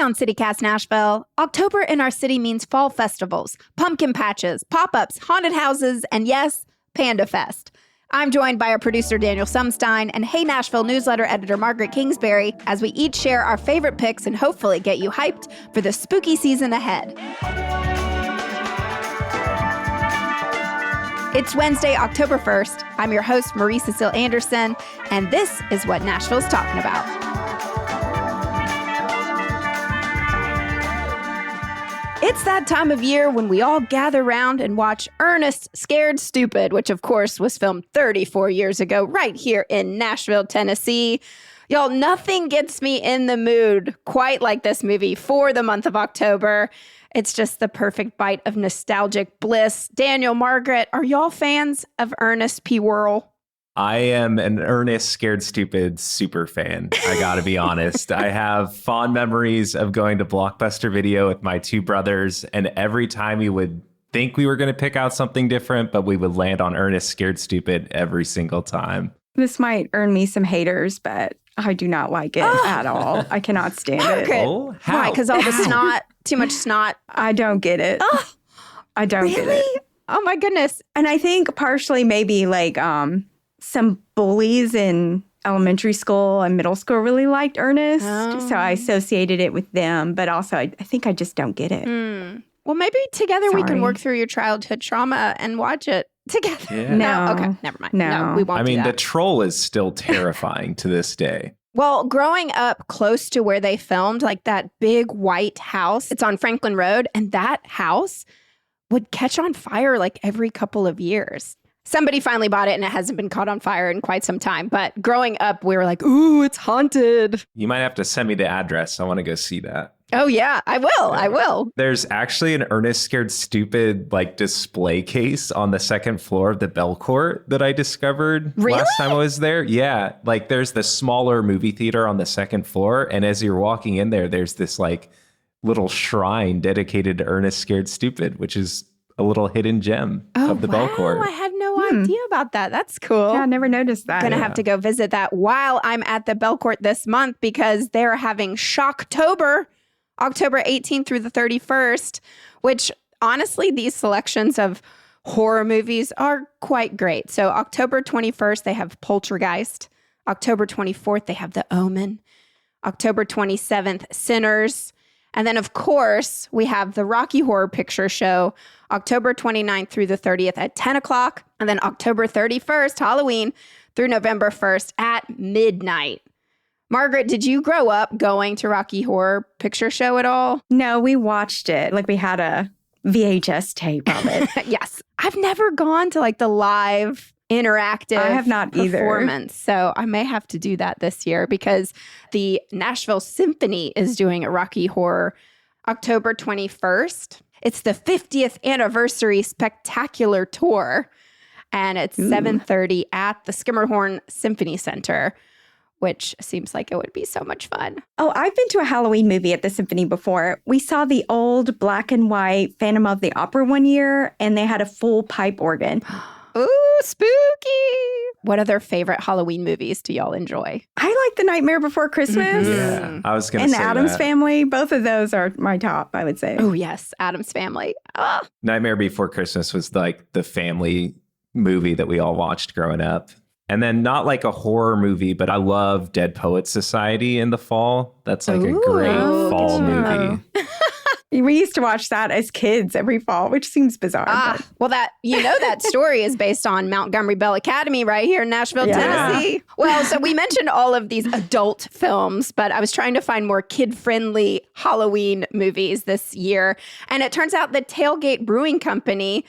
on CityCast Nashville. October in our city means fall festivals, pumpkin patches, pop-ups, haunted houses, and yes, Panda Fest. I'm joined by our producer, Daniel Sumstine, and Hey Nashville newsletter editor, Margaret Kingsbury, as we each share our favorite picks and hopefully get you hyped for the spooky season ahead. It's Wednesday, October 1st. I'm your host, Marie Cecile Anderson, and this is what Nashville's talking about. It's that time of year when we all gather around and watch Ernest Scared Stupid, which of course was filmed 34 years ago right here in Nashville, Tennessee. Y'all, nothing gets me in the mood quite like this movie for the month of October. It's just the perfect bite of nostalgic bliss. Daniel, Margaret, are y'all fans of Ernest P. Worrell? I am an Ernest Scared Stupid super fan. I gotta be honest. I have fond memories of going to Blockbuster Video with my two brothers, and every time we would think we were going to pick out something different, but we would land on Ernest Scared Stupid every single time. This might earn me some haters, but I do not like it at all. I cannot stand it. Oh, how? Why? Because all the snot, too much snot. I don't get it. I don't get it. Oh my goodness. And I think partially maybe like some bullies in elementary school and middle school really liked Ernest. So I associated it with them. But also, I think I just don't get it. Well, maybe together we can work through your childhood trauma and watch it together. Yeah. No. Okay, never mind. No, we won't I do mean, that. the troll is still terrifying to this day. Well, growing up close to where they filmed, like that big white house, it's on Franklin Road, and that house would catch on fire like every couple of years. Somebody finally bought it and it hasn't been caught on fire in quite some time. But growing up, we were like, ooh, it's haunted. You might have to send me the address. I want to go see that. Oh, yeah, I will. I will. There's actually an Ernest Scared Stupid like display case on the second floor of the Bell Court that I discovered last time I was there. Yeah, like there's the smaller movie theater on the second floor. And as you're walking in there, there's this like little shrine dedicated to Ernest Scared Stupid, which is a little hidden gem of the Bell Court. I had no idea about that. That's cool. Yeah, I never noticed that. Gonna have to go visit that while I'm at the Bell Court this month because they're having Shocktober, October 18th through the 31st, which honestly, these selections of horror movies are quite great. So October 21st, they have Poltergeist. October 24th, they have The Omen. October 27th, Sinners. And then, of course, we have the Rocky Horror Picture Show, October 29th through the 30th at 10 o'clock. And then October 31st, Halloween, through November 1st at midnight. Margaret, did you grow up going to Rocky Horror Picture Show at all? No, we watched it. Like we had a VHS tape of it. Yes. I've never gone to like the live interactive I have not performance. So I may have to do that this year because the Nashville Symphony is doing a Rocky Horror October 21st. It's the 50th anniversary spectacular tour. And it's 7:30 at the Skimmerhorn Symphony Center, which seems like it would be so much fun. Oh, I've been to a Halloween movie at the Symphony before. We saw the old black and white Phantom of the Opera one year, and they had a full pipe organ. Ooh, spooky. What other favorite Halloween movies do y'all enjoy? I like The Nightmare Before Christmas. Yeah, I was going to and say The Addams that. Family. Both of those are my top, I would say. Oh, yes. Addams Family. Oh. Nightmare Before Christmas was like the family movie that we all watched growing up. And then not like a horror movie, but I love Dead Poets Society in the fall. That's like a great fall movie. We used to watch that as kids every fall, which seems bizarre. But. Well, that story is based on Montgomery Bell Academy right here in Nashville, Tennessee. Well, so we mentioned all of these adult films, but I was trying to find more kid-friendly Halloween movies this year. And it turns out the Tailgate Brewing Company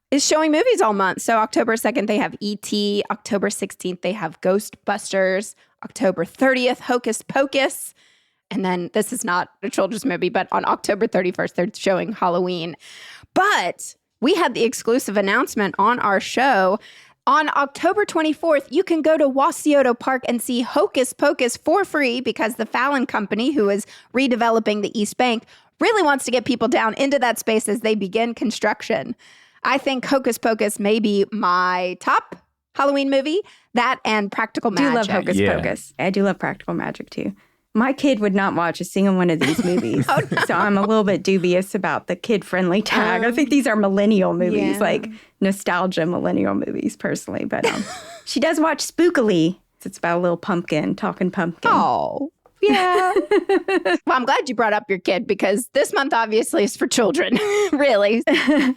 is showing movies all month. So October 2nd, they have E.T. October 16th, they have Ghostbusters. October 30th, Hocus Pocus. And then this is not a children's movie, but on October 31st, they're showing Halloween. But we had the exclusive announcement on our show. On October 24th, you can go to Wauseoto Park and see Hocus Pocus for free because the Fallon Company, who is redeveloping the East Bank, really wants to get people down into that space as they begin construction. I think Hocus Pocus may be my top Halloween movie. That and Practical Magic. I do love Hocus Pocus. I do love Practical Magic, too. My kid would not watch a single one of these movies. Oh, no. So I'm a little bit dubious about the kid-friendly tag. I think these are millennial movies, like nostalgia millennial movies, personally. But she does watch Spookily. It's about a little pumpkin, talking pumpkin. Oh. Yeah. Well, I'm glad you brought up your kid because this month obviously is for children, really.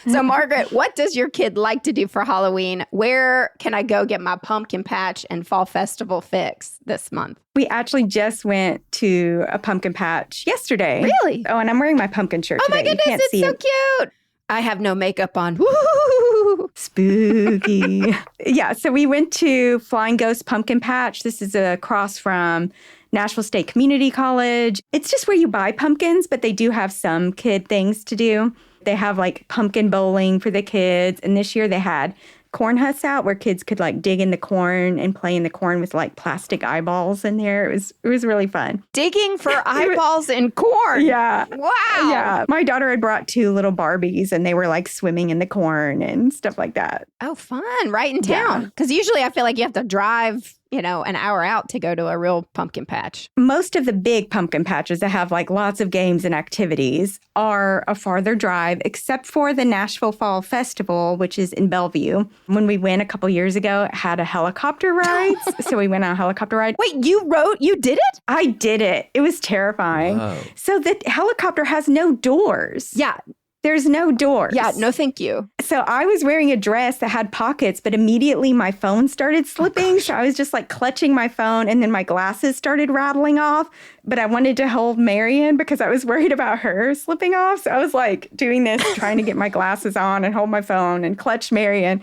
So, Margaret, what does your kid like to do for Halloween? Where can I go get my pumpkin patch and fall festival fix this month? We actually just went to a pumpkin patch yesterday. Really? Oh, and I'm wearing my pumpkin shirt today. Oh, my goodness, you can't it's see so it. cute. I have no makeup on. Woo! Spooky. Yeah, so we went to Flying Ghost Pumpkin Patch. This is across from Nashville State Community College. It's just where you buy pumpkins, but they do have some kid things to do. They have like pumpkin bowling for the kids. And this year they had corn huts out where kids could like dig in the corn and play in the corn with like plastic eyeballs in there. It was really fun. Digging for eyeballs in corn. Yeah. Wow. Yeah. My daughter had brought 2 little Barbies and they were like swimming in the corn and stuff like that. Oh, fun. Right in town. Because usually I feel like you have to drive, an hour out to go to a real pumpkin patch. Most of the big pumpkin patches that have like lots of games and activities are a farther drive, except for the Nashville Fall Festival, which is in Bellevue. When we went a couple years ago, it had a helicopter ride. So we went on a helicopter ride. Wait, you did it? I did it. It was terrifying. Whoa. So the helicopter has no doors. Yeah. There's no doors. Yeah, no thank you. So I was wearing a dress that had pockets, but immediately my phone started slipping. So I was just like clutching my phone and then my glasses started rattling off. But I wanted to hold Marion because I was worried about her slipping off. So I was like doing this, trying to get my glasses on and hold my phone and clutch Marion.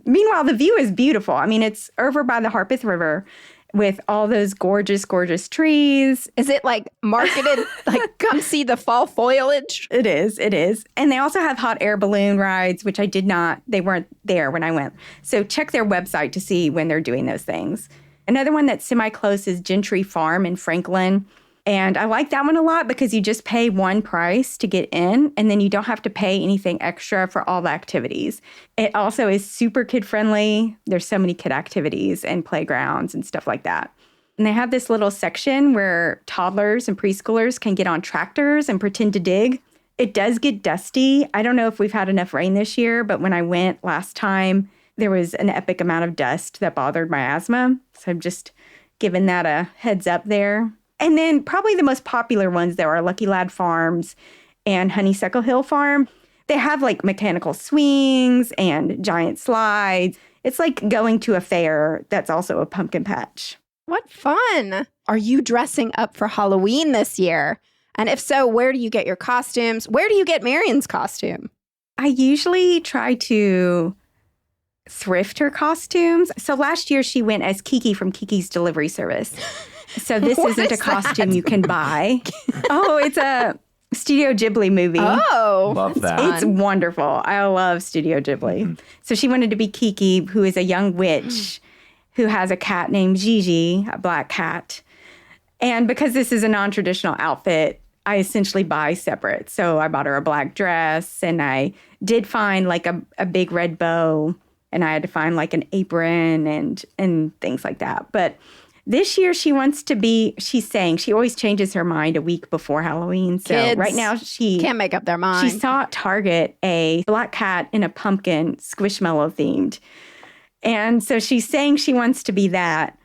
Meanwhile, the view is beautiful. I mean, it's over by the Harpeth River with all those gorgeous, gorgeous trees. Is it like marketed, like come see the fall foliage? It is. And they also have hot air balloon rides, which they weren't there when I went. So check their website to see when they're doing those things. Another one that's semi-close is Gentry Farm in Franklin. And I like that one a lot because you just pay one price to get in, and then you don't have to pay anything extra for all the activities. It also is super kid-friendly. There's so many kid activities and playgrounds and stuff like that. And they have this little section where toddlers and preschoolers can get on tractors and pretend to dig. It does get dusty. I don't know if we've had enough rain this year, but when I went last time, there was an epic amount of dust that bothered my asthma. So I'm just giving that a heads up there. And then probably the most popular ones there are Lucky Lad Farms and Honeysuckle Hill Farm. They have like mechanical swings and giant slides. It's like going to a fair that's also a pumpkin patch. What fun. Are you dressing up for Halloween this year? And if so, where do you get your costumes? Where do you get Marion's costume? I usually try to thrift her costumes. So last year she went as Kiki from Kiki's Delivery Service. So this isn't a costume you can buy. Oh, it's a Studio Ghibli movie. Oh, Love that. It's wonderful. I love Studio Ghibli. Mm-hmm. So she wanted to be Kiki, who is a young witch who has a cat named Gigi, a black cat. And because this is a non-traditional outfit, I essentially buy separate. So I bought her a black dress, and I did find like a big red bow, and I had to find like an apron and things like that. But this year she's saying she always changes her mind a week before Halloween. So Kids right now she can't make up their mind. She saw at Target a black cat in a pumpkin Squishmallow themed. And so she's saying she wants to be that.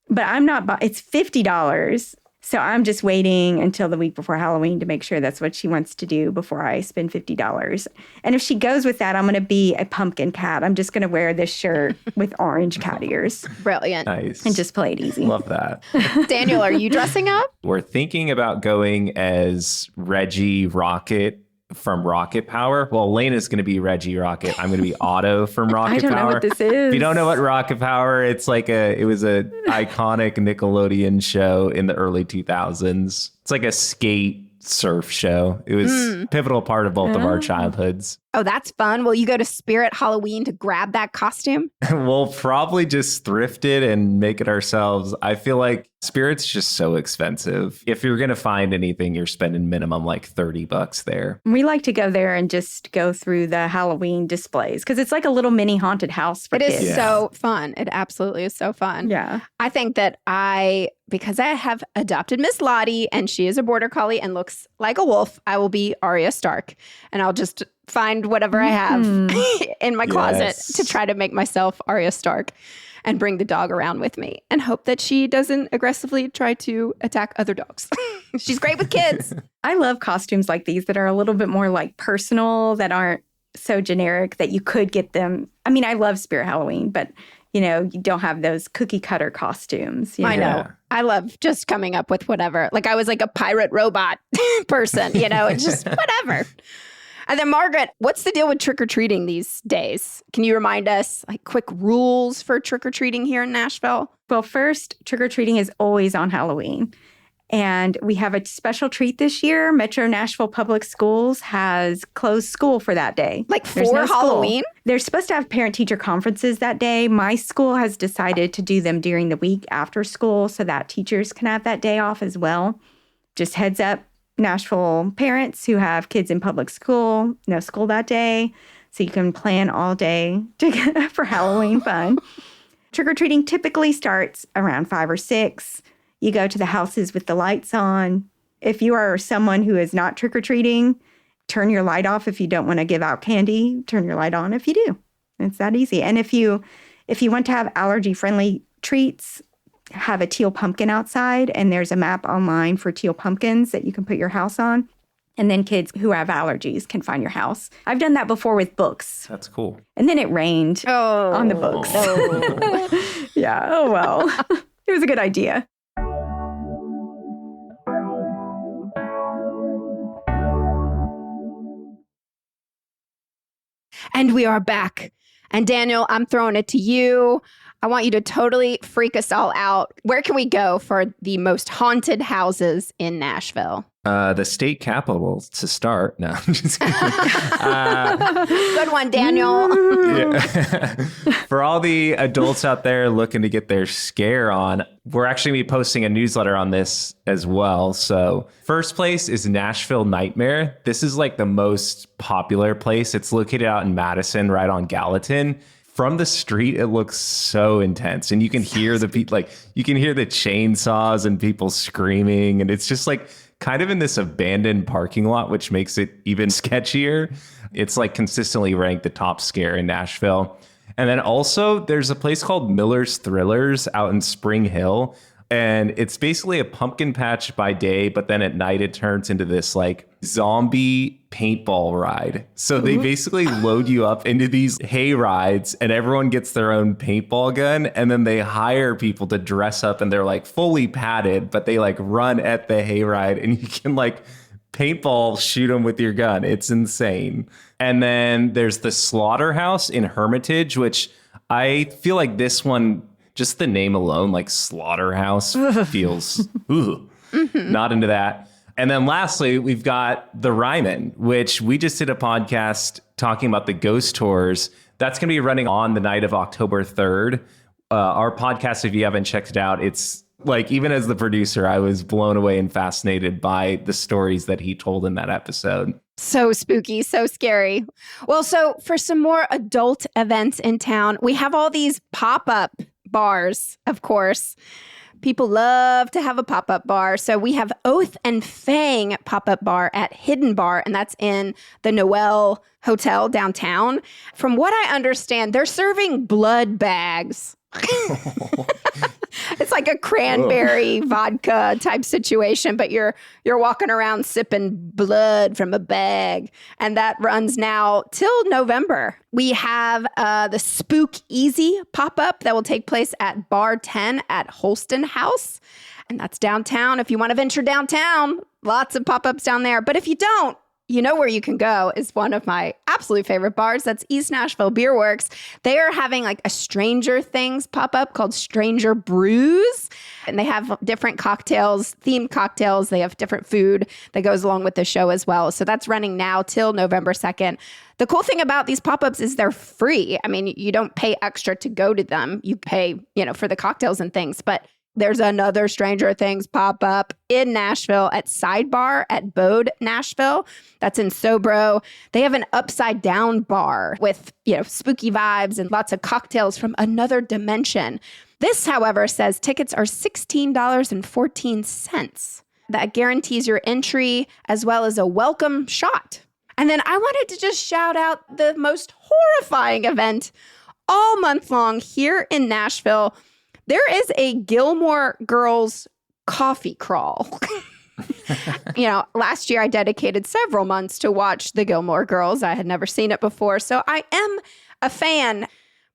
But I'm not, it's $50. So I'm just waiting until the week before Halloween to make sure that's what she wants to do before I spend $50. And if she goes with that, I'm going to be a pumpkin cat. I'm just going to wear this shirt with orange cat ears. Brilliant. Nice. And just play it easy. Love that. Daniel, are you dressing up? We're thinking about going as Reggie Rocket from Rocket Power. Well, Elena's going to be Reggie Rocket. I'm going to be Otto from Rocket Power. I don't know what this is. If you don't know what Rocket Power, it was a iconic Nickelodeon show in the early 2000s. It's like a skate surf show. It was a pivotal part of both of our childhoods. Oh, that's fun. Will you go to Spirit Halloween to grab that costume? We'll probably just thrift it and make it ourselves. I feel like Spirit's just so expensive. If you're going to find anything, you're spending minimum like $30 there. We like to go there and just go through the Halloween displays because it's like a little mini haunted house for kids. It is so fun. It absolutely is so fun. Yeah. I think that because I have adopted Miss Lottie and she is a border collie and looks like a wolf, I will be Arya Stark. And I'll just find whatever I have in my closet to try to make myself Arya Stark and bring the dog around with me and hope that she doesn't aggressively try to attack other dogs. She's great with kids. I love costumes like these that are a little bit more like personal, that aren't so generic that you could get them. I mean, I love Spirit Halloween, but you don't have those cookie cutter costumes. I know. I love just coming up with whatever. Like I was like a pirate robot person, it's just whatever. And then Margaret, what's the deal with trick-or-treating these days? Can you remind us like quick rules for trick-or-treating here in Nashville? Well, first, trick-or-treating is always on Halloween. And we have a special treat this year. Metro Nashville Public Schools has closed school for that day. Like for Halloween? They're supposed to have parent-teacher conferences that day. My school has decided to do them during the week after school so that teachers can have that day off as well. Just heads up, Nashville parents who have kids in public school, no school that day. So you can plan all day for Halloween fun. Trick-or-treating typically starts around 5 or 6. You go to the houses with the lights on. If you are someone who is not trick-or-treating, turn your light off if you don't want to give out candy. Turn your light on if you do. It's that easy. And if you want to have allergy-friendly treats, have a teal pumpkin outside, and there's a map online for teal pumpkins that you can put your house on. And then kids who have allergies can find your house. I've done that before with books. That's cool. And then it rained on the books. Yeah, oh well. It was a good idea. And we are back. And Daniel, I'm throwing it to you. I want you to totally freak us all out. Where can we go for the most haunted houses in Nashville? The state capitol to start. No, I'm just kidding. Good one, Daniel. Yeah. For all the adults out there looking to get their scare on, we're actually going to be posting a newsletter on this as well. So first place is Nashville Nightmare. This is like the most popular place. It's located out in Madison, right on Gallatin. From the street, it looks so intense, and you can hear you can hear the chainsaws and people screaming, and it's just like kind of in this abandoned parking lot, which makes it even sketchier. It's like consistently ranked the top scare in Nashville. And then also there's a place called Miller's Thrillers out in Spring Hill. And it's basically a pumpkin patch by day, but then at night it turns into this like zombie paintball ride. So they basically load you up into these hay rides and everyone gets their own paintball gun. And then they hire people to dress up and they're like fully padded, but they like run at the hay ride and you can like paintball shoot them with your gun. It's insane. And then there's the Slaughterhouse in Hermitage, which I feel like this one, just the name alone, like Slaughterhouse, feels not into that. And then lastly, we've got the Ryman, which we just did a podcast talking about the ghost tours. That's going to be running on the night of October 3rd. Our podcast, if you haven't checked it out, it's like, even as the producer, I was blown away and fascinated by the stories that he told in that episode. So spooky, so scary. Well, so for some more adult events in town, we have all these pop-up bars, of course. People love to have a pop-up bar. So we have Oath and Fang pop-up bar at Hidden Bar, and that's in the Noel Hotel downtown. From what I understand, they're serving blood bags. It's like a cranberry vodka type situation, but you're walking around sipping blood from a bag, and that runs now till November. We have the Spook Easy pop-up that will take place at Bar 10 at Holston House, and that's downtown. If you want to venture downtown, lots of pop-ups down there. But if you don't, you know where you can go is one of my absolute favorite bars. That's East Nashville Beer Works. They are having like a Stranger Things pop-up called Stranger Brews. And they have different cocktails, themed cocktails. They have different food that goes along with the show as well. So that's running now till November 2nd. The cool thing about these pop-ups is they're free. I mean, you don't pay extra to go to them. You pay, for the cocktails and things. But there's another Stranger Things pop-up in Nashville at Sidebar at Bode, Nashville. That's in Sobro. They have an upside down bar with, spooky vibes and lots of cocktails from another dimension. This, however, says tickets are $16.14. That guarantees your entry as well as a welcome shot. And then I wanted to just shout out the most horrifying event all month long here in Nashville. There is a Gilmore Girls coffee crawl. Last year I dedicated several months to watch the Gilmore Girls. I had never seen it before, so I am a fan.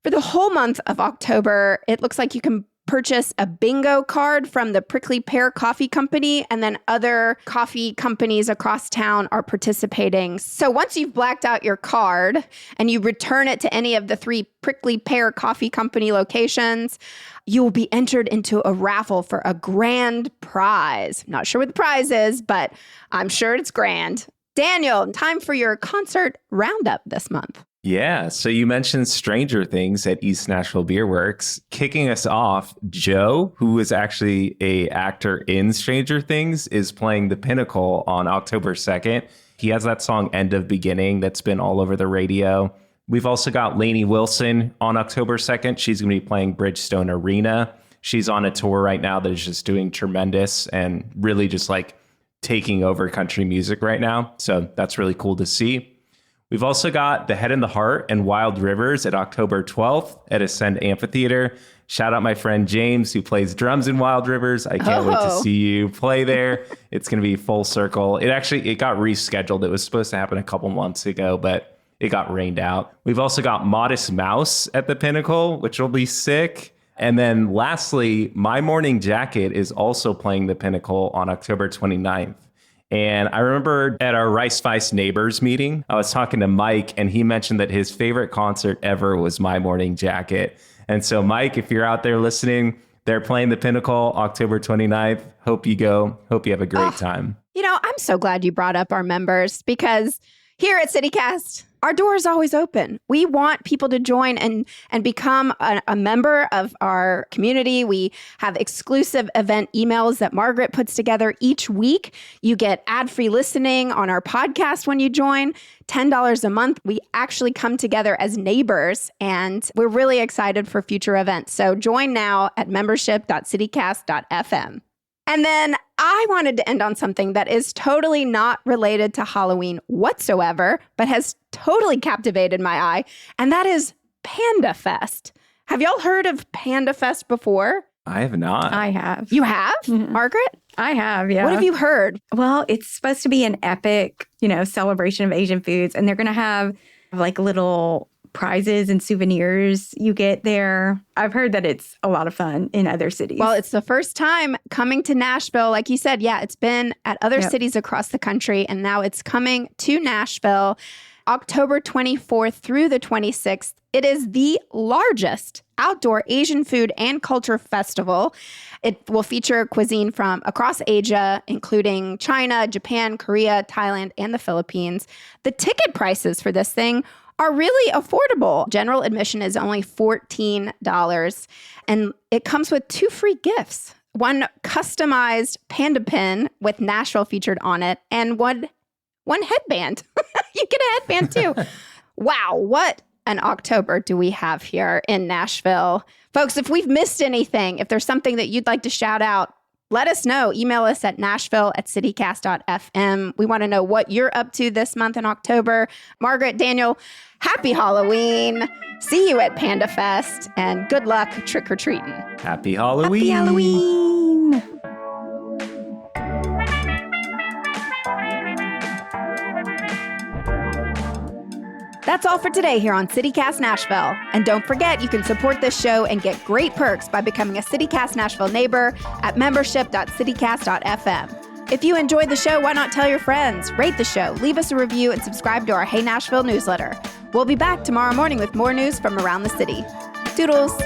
For the whole month of October, it looks like you can purchase a bingo card from the Prickly Pear Coffee Company, and then other coffee companies across town are participating. So once you've blacked out your card and you return it to any of the 3 Prickly Pear Coffee Company locations, you will be entered into a raffle for a grand prize. Not sure what the prize is, but I'm sure it's grand. Daniel, time for your concert roundup this month. Yeah, so you mentioned Stranger Things at East Nashville Beer Works. Kicking us off, Joe, who is actually an actor in Stranger Things, is playing the Pinnacle on October 2nd. He has that song End of Beginning that's been all over the radio. We've also got Lainey Wilson on October 2nd. She's going to be playing Bridgestone Arena. She's on a tour right now that is just doing tremendous and really just like taking over country music right now. So that's really cool to see. We've also got The Head and the Heart and Wild Rivers at October 12th at Ascend Amphitheater. Shout out my friend James, who plays drums in Wild Rivers. I can't wait to see you play there. It's going to be full circle. It got rescheduled. It was supposed to happen a couple months ago, but it got rained out. We've also got Modest Mouse at the Pinnacle, which will be sick. And then lastly, My Morning Jacket is also playing the Pinnacle on October 29th. And I remember at our Rice Vice Neighbors meeting, I was talking to Mike, and he mentioned that his favorite concert ever was My Morning Jacket. And so, Mike, if you're out there listening, they're playing the Pinnacle October 29th. Hope you go. Hope you have a great time. I'm so glad you brought up our members, because here at CityCast, our door is always open. We want people to join and become a member of our community. We have exclusive event emails that Margaret puts together each week. You get ad-free listening on our podcast when you join. $10 a month. We actually come together as neighbors, and we're really excited for future events. So join now at membership.citycast.fm. And then I wanted to end on something that is totally not related to Halloween whatsoever, but has totally captivated my eye, and that is Panda Fest. Have y'all heard of Panda Fest before? I have not. I have. You have, Margaret? I have, yeah. What have you heard? Well, it's supposed to be an epic, celebration of Asian foods, and they're going to have like little prizes and souvenirs you get there. I've heard that it's a lot of fun in other cities. Well, it's the first time coming to Nashville. Like you said, yeah, it's been at other cities across the country, and now it's coming to Nashville October 24th through the 26th. It is the largest outdoor Asian food and culture festival. It will feature cuisine from across Asia, including China, Japan, Korea, Thailand, and the Philippines. The ticket prices for this thing are really affordable. General admission is only $14, and it comes with 2 free gifts. One customized panda pin with Nashville featured on it, and one headband. You get a headband too. Wow, what an October do we have here in Nashville. Folks, if we've missed anything, if there's something that you'd like to shout out, let us know. Email us at nashville@citycast.fm. We want to know what you're up to this month in October. Margaret, Daniel, happy Halloween. See you at Panda Fest, and good luck trick-or-treating. Happy Halloween. Happy Halloween. That's all for today here on CityCast Nashville. And don't forget, you can support this show and get great perks by becoming a CityCast Nashville neighbor at membership.citycast.fm. If you enjoyed the show, why not tell your friends? Rate the show, leave us a review, and subscribe to our Hey Nashville newsletter. We'll be back tomorrow morning with more news from around the city. Doodles.